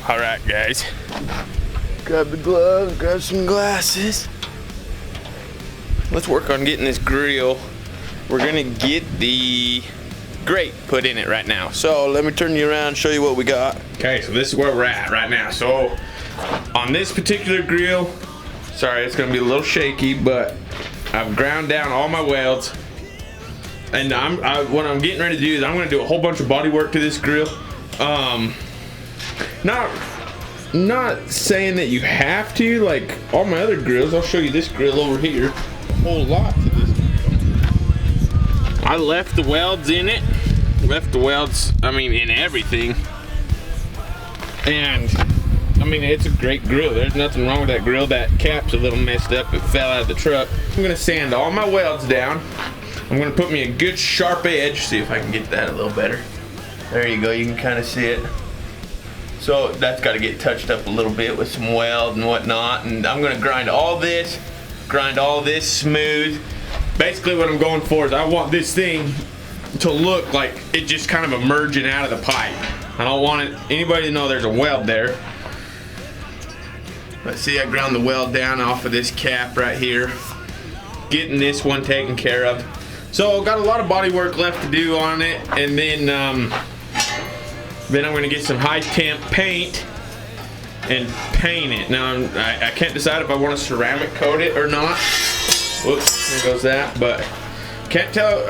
All right, guys. Grab the gloves, grab some glasses. Let's work on getting this grill. We're gonna get the grate put in it right now. So let me turn you around and show you what we got. Okay, so this is where we're at right now. So on this particular grill, sorry, it's gonna be a little shaky, but I've ground down all my welds. And what I'm getting ready to do is I'm gonna do a whole bunch of body work to this grill. Not saying that you have to, like all my other grills. I'll show you this grill over here. A whole lot to this grill. I left the welds in it. Left the welds, I mean, in everything. And I mean, it's a great grill. There's nothing wrong with that grill. That cap's a little messed up. It fell out of the truck. I'm gonna sand all my welds down. I'm gonna put me a good sharp edge. See if I can get that a little better. There you go, you can kind of see it. So that's got to get touched up a little bit with some weld and whatnot. And I'm gonna grind all this smooth. Basically what I'm going for is I want this thing to look like it just kind of emerging out of the pipe. I don't want anybody to know there's a weld there. Let's see, I ground the weld down off of this cap right here. Getting this one taken care of. So got a lot of body work left to do on it, and then I'm gonna get some high temp paint and paint it. Now I can't decide if I want to ceramic coat it or not. Whoops, there goes that. But can't tell.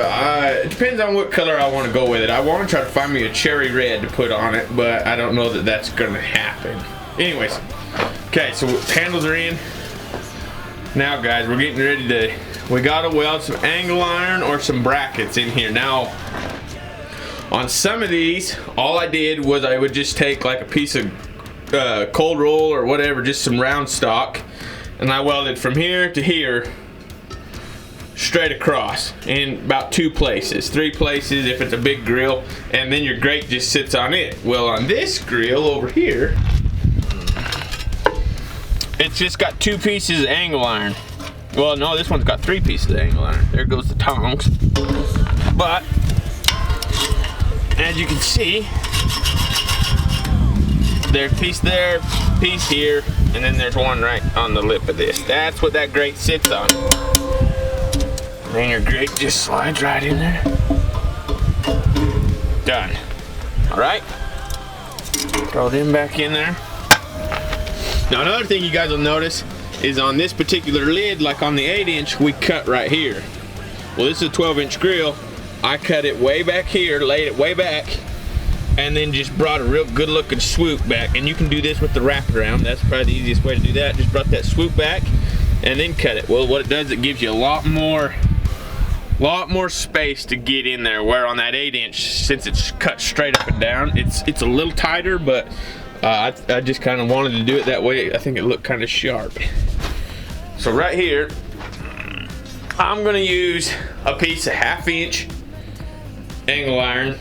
It depends on what color I want to go with it. I want to try to find me a cherry red to put on it, but I don't know that that's gonna happen. Anyways, okay, so handles are in. Now, guys, we're getting ready to. We gotta weld some angle iron or some brackets in here. Now, on some of these, all I did was I would just take like a piece of cold roll or whatever, just some round stock, and I welded from here to here, straight across, in about 2 places, 3 places if it's a big grill, and then your grate just sits on it. Well, on this grill over here, it's just got 2 pieces of angle iron. Well, no, this one's got 3 pieces of angle iron. There goes the tongs. But as you can see, there's a piece there, piece here, and then there's one right on the lip of this. That's what that grate sits on. And your grate just slides right in there. Done. All right. Throw them back in there. Now, another thing you guys will notice is on this particular lid, like on the 8-inch, we cut right here. Well, this is a 12-inch grill. I cut it way back here, laid it way back, and then just brought a real good looking swoop back. And you can do this with the wraparound. That's probably the easiest way to do that. Just brought that swoop back and then cut it. Well, what it does, it gives you a lot more space to get in there, where on that 8-inch, since it's cut straight up and down, it's a little tighter, but I just kind of wanted to do it that way. I think it looked kind of sharp. So right here, I'm gonna use a piece of 1/2-inch angle iron.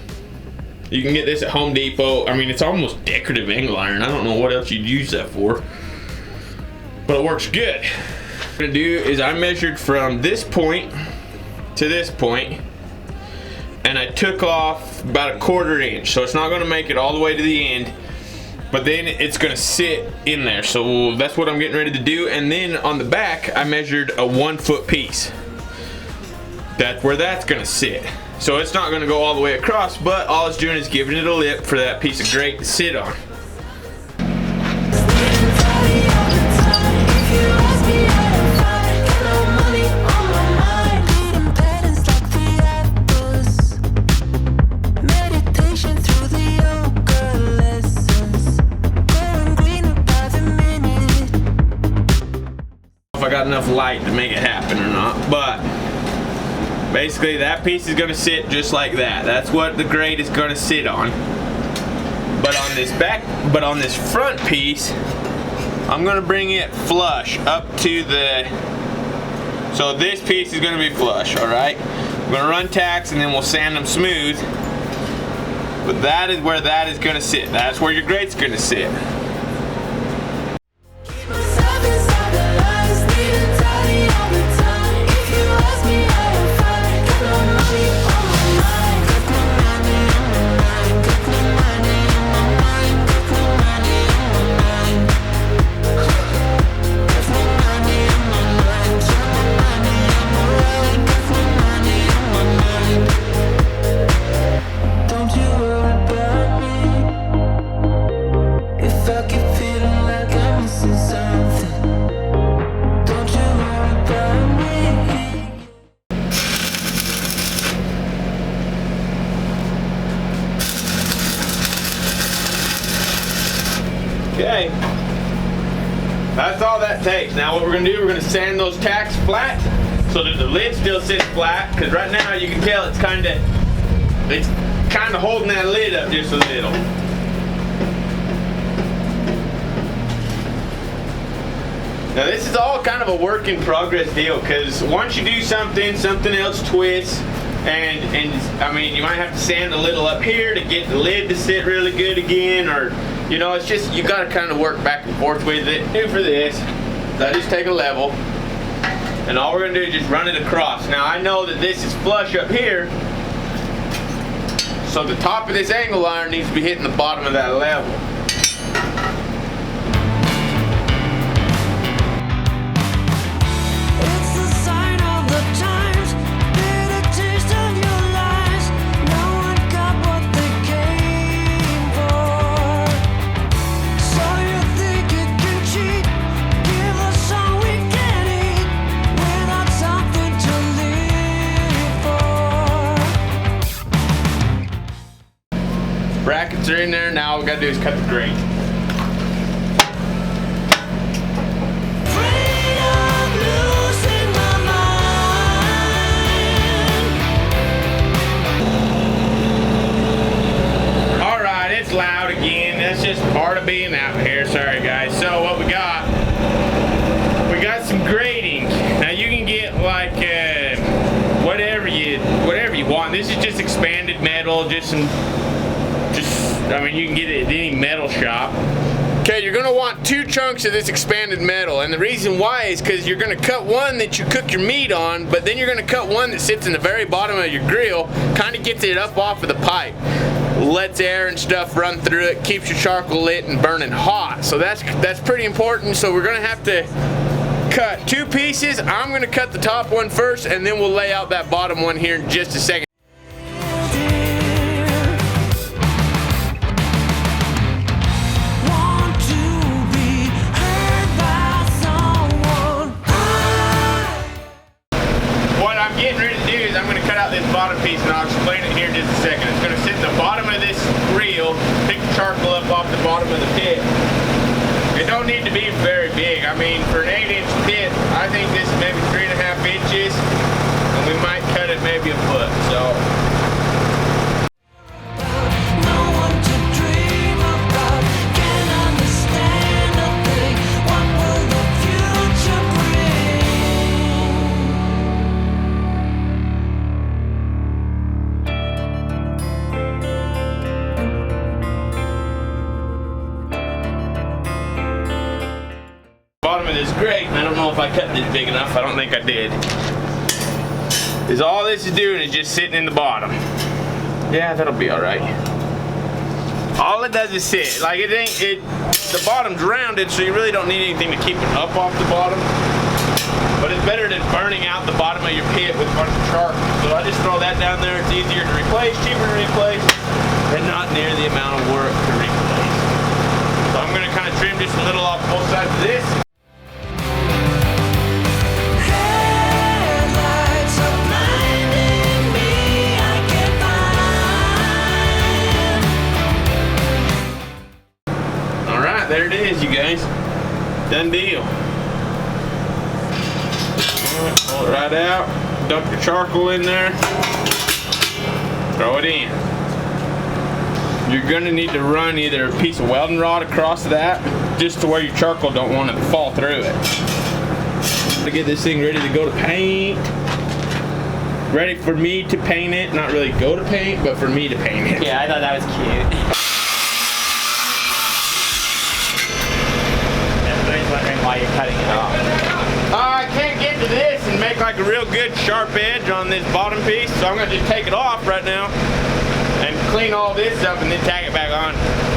You can get this at Home Depot. I mean, it's almost decorative angle iron. I don't know what else you'd use that for, but it works good. What I'm gonna do is I measured from this point to this point, and I took off about 1/4 inch. So it's not gonna make it all the way to the end, but then it's gonna sit in there. So that's what I'm getting ready to do. And then on the back, I measured a 1-foot piece. That's where that's gonna sit. So it's not gonna go all the way across, but all it's doing is giving it a lip for that piece of grate to sit on. If I got enough light to make it happen or not, but basically that piece is going to sit just like that. That's what the grate is going to sit on. But on this front piece, I'm going to bring it flush up to the, so this piece is going to be flush, all right? I'm going to run tacks and then we'll sand them smooth. But that is where that is going to sit. That's where your grate's going to sit. Okay. That's all that takes. Now what we're gonna do, we're gonna sand those tacks flat so that the lid still sits flat, because right now you can tell it's kinda holding that lid up just a little. Now this is all kind of a work in progress deal, because once you do something, something else twists, and I mean, you might have to sand a little up here to get the lid to sit really good again, or you know, it's just, you gotta kind of work back and forth with it. Do for this, I just take a level, and all we're gonna do is just run it across. Now I know that this is flush up here, so the top of this angle iron needs to be hitting the bottom of that level. Brackets are in there, now all we gotta do is cut the grate. Alright, it's loud again. That's just part of being out here. Sorry guys. So what we got some grating. Now you can get like whatever you want. This is just expanded metal, I mean, you can get it at any metal shop. Okay, you're gonna want 2 chunks of this expanded metal, and the reason why is because you're gonna cut one that you cook your meat on, but then you're gonna cut one that sits in the very bottom of your grill, kind of gets it up off of the pipe. Lets air and stuff run through it, keeps your charcoal lit and burning hot. So that's pretty important. So we're gonna have to cut 2 pieces. I'm gonna cut the top one first, and then we'll lay out that bottom one here in just a second. Bottom piece, and I'll explain it here in just a second. It's going to sit in the bottom of this grill, pick the charcoal up off the bottom of the pit. It don't need to be very big. I mean, for an 8-inch pit, I think this is maybe 3.5 inches, and we might cut it maybe a foot. So. Bottom of this grate, I don't know if I cut this big enough, I don't think I did, is all this is doing is just sitting in the bottom. Yeah, that'll be alright. All it does is sit. Like the bottom's rounded, so you really don't need anything to keep it up off the bottom. But it's better than burning out the bottom of your pit with a bunch of charcoal. So I just throw that down there. It's easier to replace, cheaper to replace, and not near the amount of work to replace. So I'm going to kind of trim just a little off both sides of this. There it is, you guys. Done deal. Pull it right out. Dump your charcoal in there. Throw it in. You're gonna need to run either a piece of welding rod across that, just to where your charcoal don't want to fall through it. To get this thing ready to go to paint. Ready for me to paint it. Not really go to paint, but for me to paint it. Yeah, I thought that was cute. Wondering why you're cutting it off. I can't get to this and make like a real good sharp edge on this bottom piece, so I'm going to just take it off right now and clean all this up and then tag it back on.